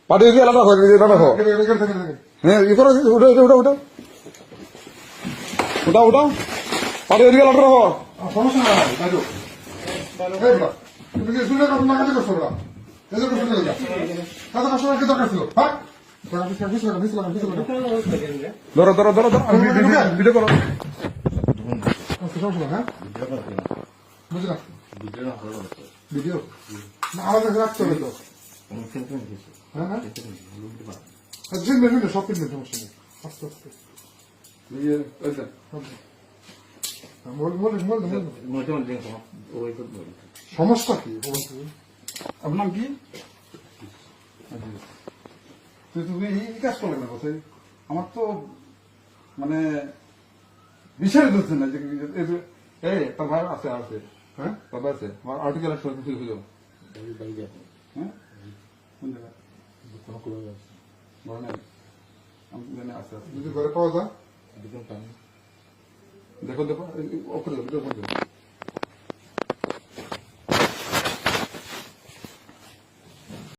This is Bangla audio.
পাঠিয়ে দিয়ে আলাদা হয় এটা রাখো হ্যাঁ ই করো ওটা ওটা ওটা ওটা ওটা পাঠিয়ে দিয়ে আলাদা রাখো সমস্যা নাই দাদু তুমি কি শুনে কথা না কাজে করছো ওরা এই যে শুনে গেল কাজে করছো কি দরকার ছিল হ্যাঁ ধরো ধরো ধরো ধরো ভিডিও করো সমস্যা হ্যাঁ বুঝলাম ভিডিও না আমাদের রাখতে হবে তো হ্যাঁ হ্যাঁ সব কিনবেন সমস্যা নেই আস্তে আস্তে সমস্যা কি আপনার নাম কি তুমি এই কাজ করলে না কোথায় আমার তো মানে বিষয় ধরছে না যে এই তার ভাই আছে আছে হ্যাঁ তার ভাই আছে আমার আর্টিকেল আসলে খুঁজে হ্যাঁ কোন জায়গায় বড় নাই আমি জানি আছে যদি ঘরে পাওয়া যায় দেখো দেখো ওপরে